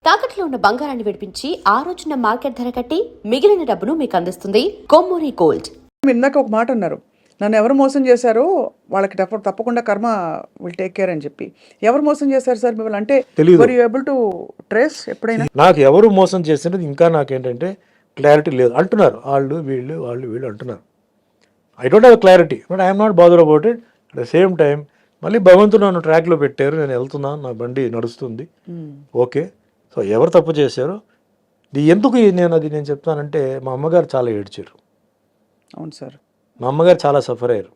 తాకట్లో ఉన్న బంగారాన్ని విడిపించి ఆ రోజున మార్కెట్ ధర కట్టి మిగిలిన డబ్బును మీకు అందిస్తుంది కొమ్మూరి గోల్డ్. ఇందాక ఒక మాట అన్నారు, నన్ను ఎవరు మోసం చేశారో వాళ్ళకి తప్పకుండా కర్మ విల్ టేక్ కేర్ అని చెప్పి. ఎవరు మోసం చేశారు సార్ మిమ్మల్ని? అంటే were you able to trace ఎప్పుడైనా? నాకు ఎవరు మోసం చేసినది ఇంకా నాకేంటంటే క్లారిటీ లేదు అంటున్నారు. వాళ్ళు వీళ్ళు అంటున్నారు. I don't have clarity, but I'm not bother about it. At the same time మళ్ళీ భగవంతుడు నన్ను ట్రాక్లో పెట్టారు, నేను వెళ్తున్నాను, నా బండి నడుస్తుంది, ఓకే. సో ఎవరు తప్పు చేశారో ఎందుకు నేను చెప్తానంటే, మా అమ్మగారు చాలా ఏడ్చారు. అవును సార్, మా అమ్మగారు చాలా సఫర్ అయ్యారు.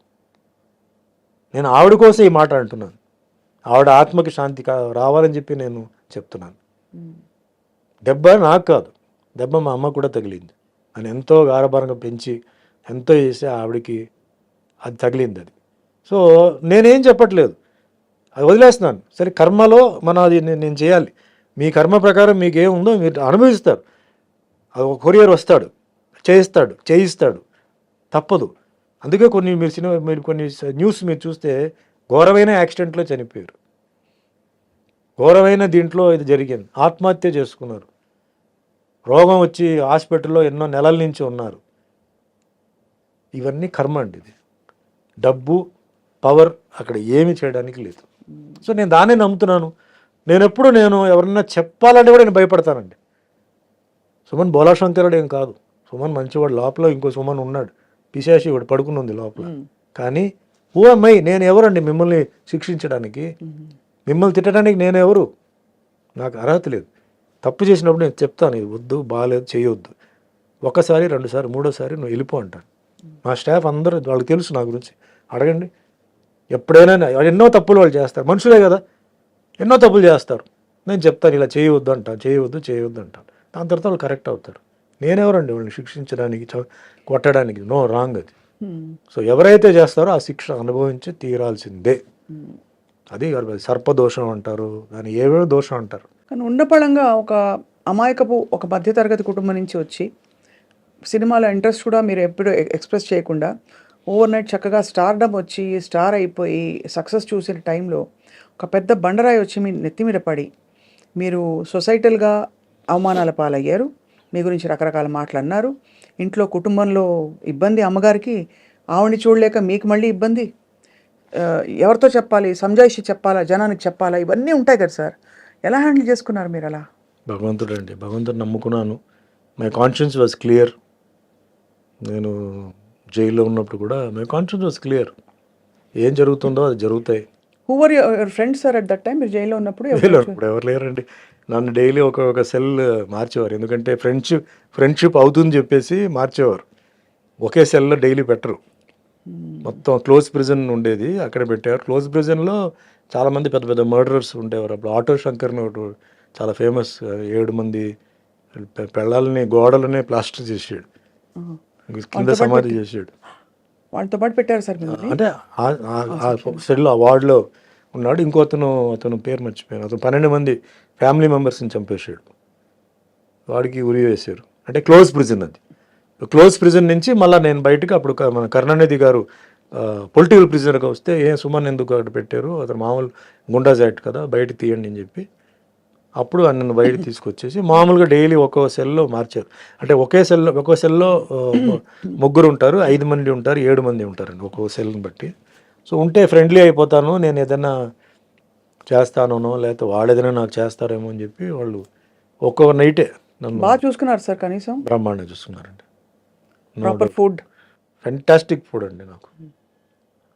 నేను ఆవిడ కోసం ఈ మాట అంటున్నాను. ఆవిడ ఆత్మకి శాంతి రావాలని చెప్పి నేను చెప్తున్నాను. దెబ్బ నాకు కాదు, దెబ్బ మా అమ్మ కూడా తగిలింది. అని ఎంతో గారభారంగా పెంచి ఎంతో చేసి ఆవిడకి అది తగిలింది. అది సో నేనేం చెప్పట్లేదు, అది వదిలేస్తున్నాను. సరే, కర్మలో అది నేను చేయాలి. మీ కర్మ ప్రకారం మీకు ఏముందో మీరు అనుభవిస్తారు. అది ఒక కొరియర్ వస్తాడు, చేయిస్తాడు, తప్పదు. అందుకే మీరు కొన్ని న్యూస్ మీరు చూస్తే ఘోరమైన యాక్సిడెంట్లో చనిపోయారు, ఘోరమైన దీంట్లో ఇది జరిగింది, ఆత్మహత్య చేసుకున్నారు, రోగం వచ్చి హాస్పిటల్లో ఎన్నో నెలల నుంచి ఉన్నారు. ఇవన్నీ కర్మ అండి. ఇది డబ్బు, పవర్ అక్కడ ఏమీ చేయడానికి లేదు. సో నేను దాన్నే నమ్ముతున్నాను. నేను ఎవరన్నా చెప్పాలంటే కూడా నేను భయపడతానండి. సుమన్ బోలాశంకరుడు ఏం కాదు, సుమన్ మంచివాడు. లోపల ఇంకో సుమన్ ఉన్నాడు, పిశాచి వాడు పడుకుని ఉంది లోపల. కానీ ఓ అమ్మాయి, నేను ఎవరండి మిమ్మల్ని శిక్షించడానికి, మిమ్మల్ని తిట్టడానికి నేను ఎవరు? నాకు అర్హత లేదు. తప్పు చేసినప్పుడు నేను చెప్తాను, ఇది వద్దు, బాగాలేదు, చేయొద్దు. ఒకసారి, రెండుసారి, మూడోసారి నువ్వు వెళ్ళిపో అంటాను. మా స్టాఫ్ అందరూ, వాళ్ళకి తెలుసు నా గురించి, అడగండి. ఎప్పుడైనా ఎన్నో తప్పులు వాళ్ళు చేస్తారు, మనుషులే కదా, ఎన్నో తప్పులు చేస్తారు. నేను చెప్తాను, ఇలా చేయవద్దు అంటాను, చేయవద్దు అంటాను. దాని తర్వాత వాళ్ళు కరెక్ట్ అవుతారు. నేనెవరండి వాళ్ళని శిక్షించడానికి, కొట్టడానికి? నో, రాంగ్ అది. సో ఎవరైతే చేస్తారో ఆ శిక్ష అనుభవించి తీరాల్సిందే. అది సర్పదోషం అంటారు, దాన్ని ఏవేవో దోషం అంటారు. కానీ ఉన్నపళంగా ఒక అమాయకపు ఒక మధ్యతరగతి కుటుంబం నుంచి వచ్చి సినిమాలో ఇంట్రెస్ట్ కూడా మీరు ఎప్పుడు ఎక్స్ప్రెస్ చేయకుండా ఓవర్ నైట్ చక్కగా స్టార్డమ్ వచ్చి స్టార్ అయిపోయి సక్సెస్ చూసిన టైంలో ఒక పెద్ద బండరాయి వచ్చి మీ నెత్తి మీద పడి మీరు సొసైటల్గా అవమానాల పాలయ్యారు. మీ గురించి రకరకాల మాటలు అన్నారు. ఇంట్లో కుటుంబంలో ఇబ్బంది, అమ్మగారికి ఆవిడని చూడలేక మీకు మళ్ళీ ఇబ్బంది. ఎవరితో చెప్పాలి, సంజాయిషి చెప్పాలా, జనానికి చెప్పాలా, ఇవన్నీ ఉంటాయి కదా సార్. ఎలా హ్యాండిల్ చేసుకున్నారు మీరు? అలా భగవంతుడు నమ్ముకున్నాను. My conscience was clear. నేను జైల్లో ఉన్నప్పుడు కూడా మై కాన్షియన్స్ వాజ్ క్లియర్. ఏం జరుగుతుందో అది జరుగుతాయి. Who were your friends sir at that time? మీరు జైల్లో ఉన్నప్పుడు ఎవరు లేరండి. నన్ను డైలీ ఒక సెల్ మార్చేవారు, ఎందుకంటే ఫ్రెండ్షిప్ అవుతుంది చెప్పేసి మార్చేవారు. ఒకే సెల్లో డైలీ పెట్టరు. మొత్తం క్లోజ్ ప్రిజన్ ఉండేది, అక్కడ పెట్టేవారు. క్లోజ్ ప్రిజన్లో చాలామంది పెద్ద పెద్ద మర్డరర్స్ ఉండేవారు. అప్పుడు ఆటో శంకర్ని ఒకటి చాలా ఫేమస్, 7 మంది పెళ్ళాలని గోడలనే ప్లాస్టర్ చేసాడు, కింద సమాధి చేసాడు. వాళ్ళతో పాటు పెట్టారు సార్? అంటే ఆ సెల్లో ఆ వార్డులో ఉన్నాడు. అతను పేరు మర్చిపోయాను. అతను 12 మంది ఫ్యామిలీ మెంబర్స్ని చంపేశాడు. వాడికి ఉరి వేశారు. అంటే క్లోజ్ ప్రిజన్ అది. క్లోజ్ ప్రిజన్ నుంచి మళ్ళీ నేను బయటకు, అప్పుడు మన కరుణానిధి గారు పొలిటికల్ ప్రిజనర్గా వస్తే, సుమన్ ఎందుకు అక్కడ పెట్టారు, అతను మామూలు గుండాజ్ యాక్ట్ కదా, బయట తీయండి అని చెప్పి అప్పుడు నన్ను బయట తీసుకొచ్చేసి మామూలుగా డైలీ ఒక్కో సెల్లో మార్చారు. అంటే ఒక్కో సెల్లో 3 ఉంటారు, 5 మంది ఉంటారు, 7 మంది ఉంటారండి ఒక్కో సెల్ని బట్టి. సో ఉంటే ఫ్రెండ్లీ అయిపోతాను, నేను ఏదైనా చేస్తానో లేకపోతే వాళ్ళు ఏదైనా నాకు చేస్తారేమో అని చెప్పి వాళ్ళు ఒక్కో నైటే నన్ను బాగా చూసుకున్నారు సార్. కనీసం బ్రహ్మాండంగా చూసుకున్నారండి. ప్రాపర్ ఫుడ్, ఫెంటాస్టిక్ ఫుడ్ అండి. నాకు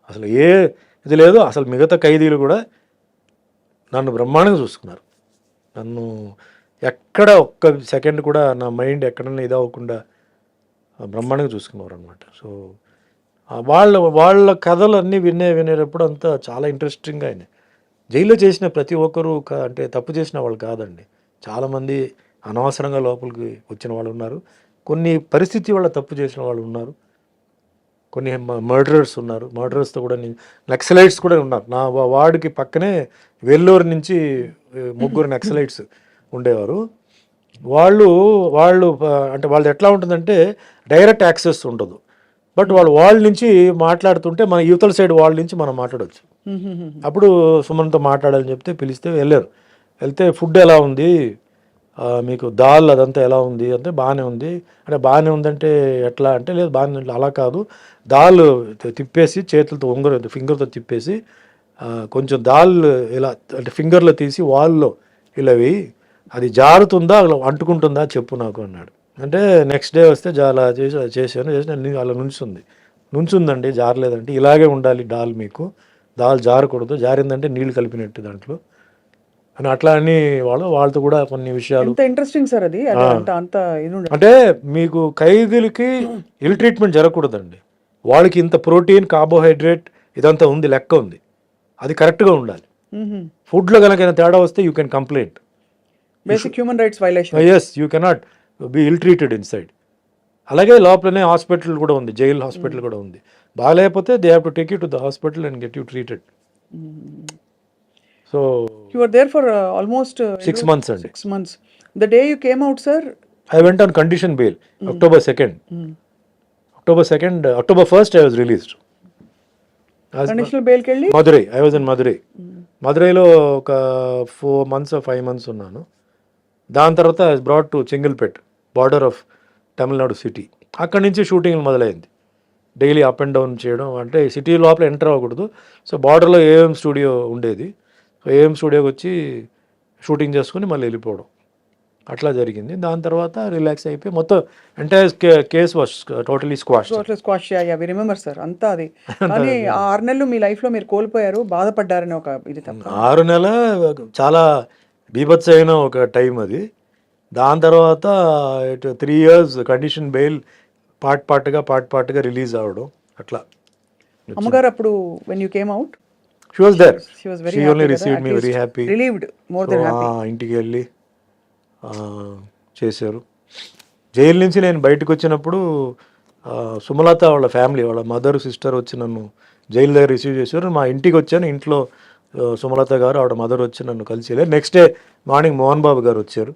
అసలు ఇది లేదు. అసలు మిగతా ఖైదీలు కూడా నన్ను బ్రహ్మాండంగా చూసుకున్నారు. నన్ను ఎక్కడ ఒక్క సెకండ్ కూడా నా మైండ్ ఎక్కడన్నా ఇదవ్వకుండా బ్రహ్మాండంగా చూసుకున్నారు అనమాట. సో వాళ్ళ కథలు అన్నీ వినేటప్పుడు అంతా చాలా ఇంట్రెస్టింగ్గా అయినాయి. జైల్లో చేసిన ప్రతి ఒక్కరూ అంటే తప్పు చేసిన వాళ్ళు కాదండి. చాలామంది అనవసరంగా లోపలికి వచ్చిన వాళ్ళు ఉన్నారు, కొన్ని పరిస్థితి వల్ల తప్పు చేసిన వాళ్ళు ఉన్నారు, కొన్ని మర్డరర్స్ ఉన్నారు. మర్డరర్స్తో కూడా నక్సలైట్స్ కూడా ఉన్నారు. నా వార్డుకి పక్కనే వెల్లూరు నుంచి 3 నక్సలైట్స్ ఉండేవారు. వాళ్ళు అంటే వాళ్ళది ఎట్లా ఉంటుందంటే డైరెక్ట్ యాక్సెస్ ఉండదు, బట్ వాళ్ళ నుంచి మాట్లాడుతుంటే మన యువతల సైడ్ వాళ్ళ నుంచి మనం మాట్లాడవచ్చు. అప్పుడు సుమన్తో మాట్లాడాలని చెప్తే పిలిస్తే వెళ్తే ఫుడ్ ఎలా ఉంది, మీకు దాల్ అదంతా ఎలా ఉంది అంటే బాగానే ఉంది. అంటే బాగానే ఉందంటే ఎట్లా అంటే లేదు బాగానే ఉంది. అలా కాదు, దాల్ తిప్పేసి చేతులతో ఫింగర్తో తిప్పేసి కొంచెం దాల్ ఇలా అంటే ఫింగర్లో తీసి వాల్లో ఇలా వేయి, అది జారుతుందా అలా అంటుకుంటుందా చెప్పు నాకు అన్నాడు. అంటే నెక్స్ట్ డే వస్తే అలా చేశాను అలా నుంచుందండి, జారలేదంటే ఇలాగే ఉండాలి దాల్, మీకు దాల్ జారకూడదు, జారిందంటే నీళ్ళు కలిపినట్టు దాంట్లో అని అట్లా అని వాళ్ళతో కూడా కొన్ని విషయాలు. ఎంత ఇంట్రెస్టింగ్ సార్ అది, అంత అంత ఇది ఉండదు. అంటే మీకు ఖైదీలకి ఇల్ ట్రీట్మెంట్ జరగకూడదండి. వాళ్ళకి ఇంత ప్రోటీన్, కార్బోహైడ్రేట్ ఇదంతా ఉంది, లెక్క ఉంది, అది కరెక్ట్గా ఉండాలి. ఫుడ్లో కనుక తేడా వస్తే you can complaint. Basic human rights violation. Yes, you cannot be ill treated inside. అలాగే లోపలనే హాస్పిటల్ కూడా ఉంది, జైల్ హాస్పిటల్ కూడా ఉంది. బాగాలేకపోతే they have to take you to the hospital and get you treated. So you were there for almost 6 months అండి. 6 months. The day you came out, sir, I went on condition bail. October 2nd. October 1st I was released. Conditional bail కి వెళ్ళి Madurai, I was in Madurai. మధురైలో ఒక 4 months 5 months ఉన్నాను. దాని తర్వాత I brought to Chengalpet, border of Tamil Nadu city. అక్కడి నుంచి shooting మొదలైంది. డైలీ అప్ అండ్ డౌన్ చేయడం, అంటే సిటీ లోపల ఎంటర్ అవ్వకూడదు. సో బార్డర్లో ఏఎం స్టూడియో ఉండేది. సో ఏఎం స్టూడియోకి వచ్చి షూటింగ్ చేసుకుని మళ్ళీ వెళ్ళిపోవడం, అట్లా జరిగింది. దాని తర్వాత రిలాక్స్ అయిపోయి మొత్తం entire case was totally squash. Squash. We remember sir అంతా అది. కానీ ఆ 6 నెలలు మీ లైఫ్ లో మీరు కోల్పోయారు, బాధపడ్డారని ఒక ఇది తప్ప. 6 నెలలు చాలా బీభత్స అయిన ఒక టైం అది. దాని తర్వాత 3 years కండిషన్ బెయిల్, పార్ట్గా రిలీజ్ అవ్వడం అట్లా. అమ్మగారు అప్పుడు when you came out, she was there, she was very she happy only కదా, received at me very least happy, relieved, more than happy. ఇంటికి వెళ్ళి చేశారు. జైలు నుంచి నేను బయటకు వచ్చినప్పుడు సుమలత వాళ్ళ ఫ్యామిలీ, వాళ్ళ మదర్ సిస్టర్ వచ్చి నన్ను జైలు దగ్గర రిసీవ్ చేశారు. మా ఇంటికి వచ్చాను, ఇంట్లో సుమలత గారు ఆవిడ మదర్ వచ్చి నన్ను కలిసి వెళ్ళారు. Next day morning Mohan Babu గారు వచ్చారు,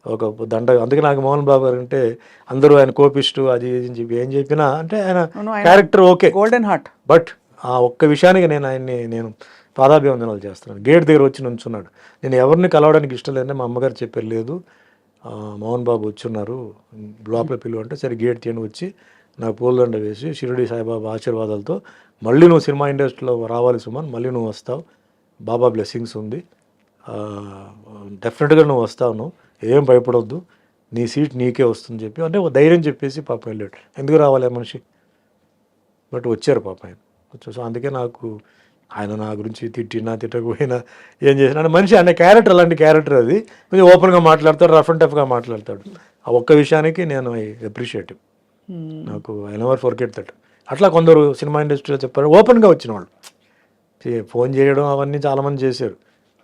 ఒక దండ. అందుకే నాకు మోహన్ బాబు గారు అంటే అందరూ ఆయన కోపిస్టు, అది చెప్పి ఏం చెప్పినా అంటే ఆయన character okay, golden heart. But ఆ ఒక్క విషయానికి నేను పాదాభివందనాలు చేస్తున్నాను. గేట్ దగ్గర వచ్చి నుంచున్నాడు. నేను ఎవరిని కలవడానికి ఇష్టం లేదంటే మా అమ్మగారు చెప్పారు, లేదు మోహన్ బాబు వచ్చున్నారు లోపల పిలువ అంటే, సరే గేట్ తీయని వచ్చి నాకు పూలదండ వేసి షిరిడి సాయిబాబా ఆశీర్వాదాలతో మళ్ళీ నువ్వు సినిమా ఇండస్ట్రీలో రావాలి సుమన్, మళ్ళీ నువ్వు వస్తావు, బాబా బ్లెస్సింగ్స్ ఉంది, డెఫినెట్గా నువ్వు వస్తావు, నువ్వు ఏం భయపడొద్దు, నీ సీట్ నీకే వస్తుంది చెప్పి అంటే ధైర్యం చెప్పేసి పాప వెళ్ళాడు. ఎందుకు రావాలి ఆ మనిషి, బట్ వచ్చారు పాప ఆయన వచ్చి. సో అందుకే నాకు ఆయన నా గురించి తిట్టకపోయినా ఏం చేసినా మనిషి అనే క్యారెక్టర్, అలాంటి క్యారెక్టర్ అది. కొంచెం ఓపెన్గా మాట్లాడతాడు, రఫ్ అండ్ టఫ్గా మాట్లాడతాడు. ఆ ఒక్క విషయానికి నేను అప్రిషియేటివ్, నాకు ఐ నెవర్ ఫర్గెట్ దట్. అట్లా కొందరు సినిమా ఇండస్ట్రీలో చెప్పారు, ఓపెన్గా వచ్చిన వాళ్ళు ఫోన్ చేయడం అవన్నీ చాలామంది చేశారు.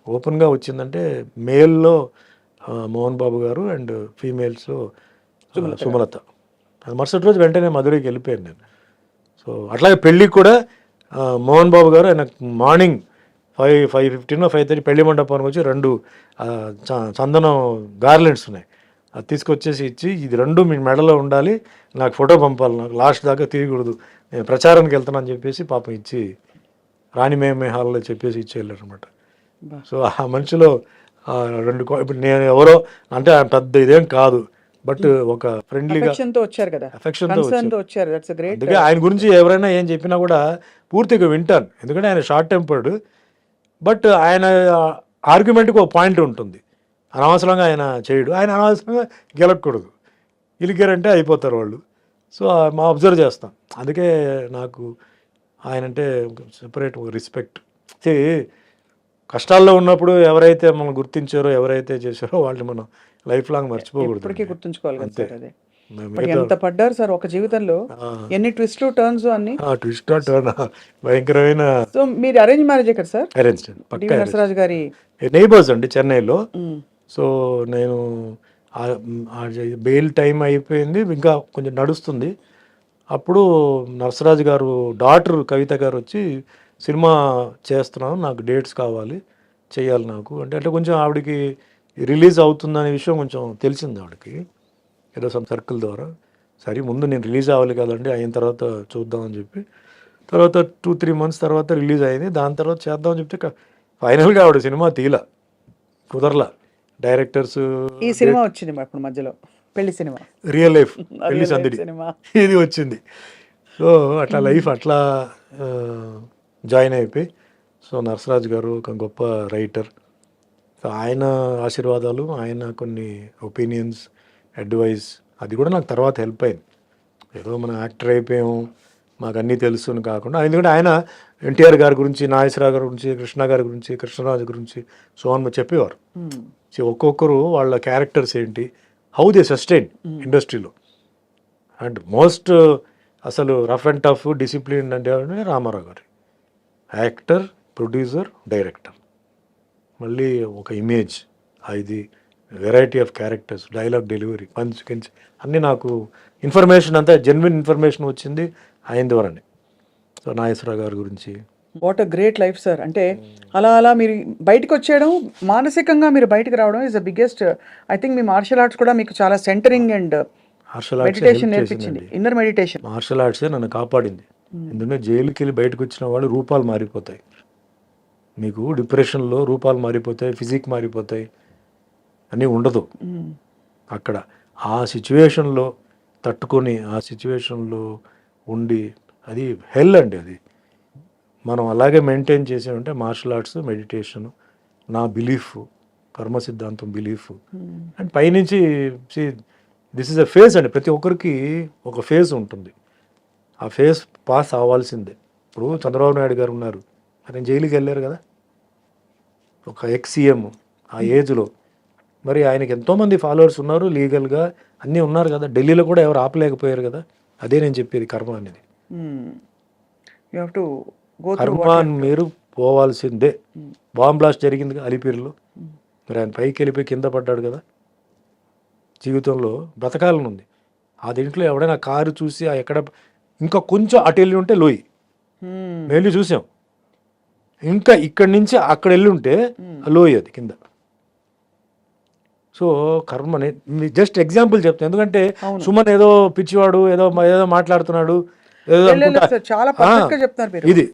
ఓపెన్గా వచ్చిందంటే మేల్లో మోహన్ బాబు గారు అండ్ ఫీమేల్స్లో సుమలత. అది మరుసటి రోజు వెంటనే మధురైకి వెళ్ళిపోయాను నేను. సో అట్లాగే పెళ్ళికి కూడా మోహన్ బాబు గారు ఆయన మార్నింగ్ 5:15 5:30 పెళ్లి మండపానికి వచ్చి 2 చందనం గార్లెండ్స్ ఉన్నాయి, అది తీసుకొచ్చేసి ఇచ్చి, ఇది 2 మీ మెడలో ఉండాలి, నాకు ఫోటో పంపాలి, నాకు లాస్ట్ దాకా తీయకూడదు, నేను ప్రచారానికి వెళ్తానని చెప్పేసి పాపం ఇచ్చి రాణిమేమే హాల్లో చెప్పేసి ఇచ్చి వెళ్ళారు అనమాట. సో ఆ మనిషిలో 2 ఇప్పుడు నేను ఎవరో అంటే పెద్ద ఇదేం కాదు, బట్ ఒక ఫ్రెండ్లీగా వచ్చారు కదా, అఫెక్షన్తో వచ్చారు. That's great. అందుకే ఆయన గురించి ఎవరైనా ఏం చెప్పినా కూడా పూర్తిగా వింటాను, ఎందుకంటే ఆయన షార్ట్ టెంపర్డ్, బట్ ఆయన ఆర్గ్యుమెంట్కి ఒక పాయింట్ ఉంటుంది. అనవసరంగా ఆయన చేయడు, ఆయన అనవసరంగా గెలకూడదు, గెలికారంటే అయిపోతారు వాళ్ళు. సో మా అబ్జర్వ్ చేస్తాం. అందుకే నాకు ఆయన అంటే సెపరేట్ రెస్పెక్ట్. కష్టాల్లో ఉన్నప్పుడు ఎవరైతే మనం గుర్తించారో, ఎవరైతే చేశారో వాళ్ళని మనం లైఫ్ లాంగ్ మర్చిపోకూడదు, ఇప్పటికీ గుర్తుంచుకోవాలి కదా సార్. అదే ఎంత పడ్డారు సార్ ఒక జీవితంలో, ఎన్ని ట్విస్ట్లు టర్న్స్ అన్ని. ట్విస్ట్ టర్న్ భయంకరమైన. సో మీరు అరేంజ్ మ్యారేజ్ కదా సార్? అరేంజ్ నరసరాజు గారి నైబర్స్ అండి చెన్నైలో. సో నేను బెయిల్ టైం అయిపోయింది, ఇంకా కొంచెం నడుస్తుంది. అప్పుడు నరసరాజు గారు డాటర్ కవిత గారు వచ్చి, సినిమా చేస్తున్నాను, నాకు డేట్స్ కావాలి, చేయాలి నాకు అంటే కొంచెం ఆవిడకి రిలీజ్ అవుతుందనే విషయం కొంచెం తెలిసింది ఆవిడకి ఏదో సమ్ సర్కిల్ ద్వారా. సరే ముందు నేను రిలీజ్ అవ్వాలి కదండి, అయిన తర్వాత చూద్దామని చెప్పి, తర్వాత 2-3 months తర్వాత రిలీజ్ అయింది. దాని తర్వాత చేద్దామని చెప్తే ఫైనల్గా ఆవిడ సినిమా కుదరలా. డైరెక్టర్స్ ఈ సినిమా వచ్చింది ఇప్పుడు మధ్యలో, పెళ్లి సినిమా, రియల్ లైఫ్ పెళ్లి Real life సందడి సినిమా. ఇది వచ్చింది. సో అట్లా లైఫ్ అట్లా జాయిన్ అయిపోయి, సో నరసరాజు గారు ఒక గొప్ప రైటర్, సో ఆయన ఆశీర్వాదాలు, ఆయన కొన్ని ఒపీనియన్స్, అడ్వైస్, అది కూడా నాకు తర్వాత హెల్ప్ అయింది. ఏదో మనం యాక్టర్ అయిపోయాము మాకు అన్నీ తెలుసు అని కాకుండా, ఎందుకంటే ఆయన ఎన్టీఆర్ గారి గురించి, నాగేశ్వరరావు గారి గురించి, కృష్ణ గారి గురించి, కృష్ణరాజు గురించి సో అని చెప్పేవారు. సో ఒక్కొక్కరు వాళ్ళ క్యారెక్టర్స్ ఏంటి, హౌ దే సస్టైన్ ఇండస్ట్రీలో. అండ్ మోస్ట్ అసలు రఫ్ అండ్ టఫ్ డిసిప్లిన్ అంటే రామారావు గారు, యాక్టర్, ప్రొడ్యూసర్, డైరెక్టర్, మళ్ళీ ఒక ఇమేజ్, ఇది variety of characters, dialogue delivery, punch కించ్ అన్నీ నాకు ఇన్ఫర్మేషన్ అంతా జెన్యున్ ఇన్ఫర్మేషన్ వచ్చింది ఆయన ద్వారానే. సో నాగేశ్వరరావు గారి గురించి. What a great life sir. అంటే అలా అలా మీరు బయటకు వచ్చేయడం, మానసికంగా మీరు బయటకు రావడం is the biggest. I think మీ మార్షల్ ఆర్ట్స్ కూడా మీకు చాలా సెంటరింగ్ అండ్ మార్షల్ మెడిటేషన్ నేర్పించింది, ఇన్నర్ మెడిటేషన్. మార్షల్ ఆర్ట్సే నన్ను కాపాడింది. ఎందుకంటే జైలుకి వెళ్ళి బయటకు వచ్చిన వాళ్ళు రూపాలు మారిపోతాయి, మీకు డిప్రెషన్లో రూపాలు మారిపోతాయి, ఫిజిక్ మారిపోతాయి, అన్నీ ఉండదు అక్కడ. ఆ సిచ్యువేషన్లో తట్టుకొని, ఆ సిచ్యువేషన్లో ఉండి, అది హెల్ అండి. అది మనం అలాగే మెయింటైన్ చేసామంటే మార్షల్ ఆర్ట్స్, మెడిటేషన్, నా బిలీఫ్, కర్మ సిద్ధాంతం బిలీఫ్. అండ్ పైనుంచి దిస్ ఇస్ అ ఫేజ్ అండి. ప్రతి ఒక్కరికి ఒక ఫేజ్ ఉంటుంది, ఆ ఫేజ్ పాస్ అవ్వాల్సిందే. ఇప్పుడు చంద్రబాబు నాయుడు గారు ఉన్నారు, ఆయన జైలుకి వెళ్ళారు కదా, ఒక ఎక్స్-సీఎం ఆ ఏజ్లో. మరి ఆయనకి ఎంతోమంది ఫాలోవర్స్ ఉన్నారు, లీగల్గా అన్నీ ఉన్నారు కదా, ఢిల్లీలో కూడా ఎవరు ఆపలేకపోయారు కదా. అదే నేను చెప్పేది, కర్మ అనేది. You have to go through. కర్మ మీరు పోవాల్సిందే. బాంబ్ బ్లాస్ట్ జరిగింది కదా అలిపిరిలో, మరి ఆయన పైకి వెళ్ళిపోయి కింద పడ్డాడు కదా. జీవితంలో బ్రతకాలని ఉంది. ఆ దీంట్లో ఎవడైనా కారు చూసి ఎక్కడ ఇంకా కొంచెం అటు వెళ్ళి ఉంటే లోయి, మేము వెళ్ళి చూసాం, ఇంకా ఇక్కడి నుంచి అక్కడ వెళ్ళి ఉంటే లోయి అది కింద. సో కర్మని జస్ట్ ఎగ్జాంపుల్ చెప్తాను, ఎందుకంటే సుమన్ ఏదో పిచ్చివాడు, ఏదో ఏదో మాట్లాడుతున్నాడు, ఏదో చాలా పర్ఫెక్ట్ గా చెప్తున్నారు మీరు. ఇది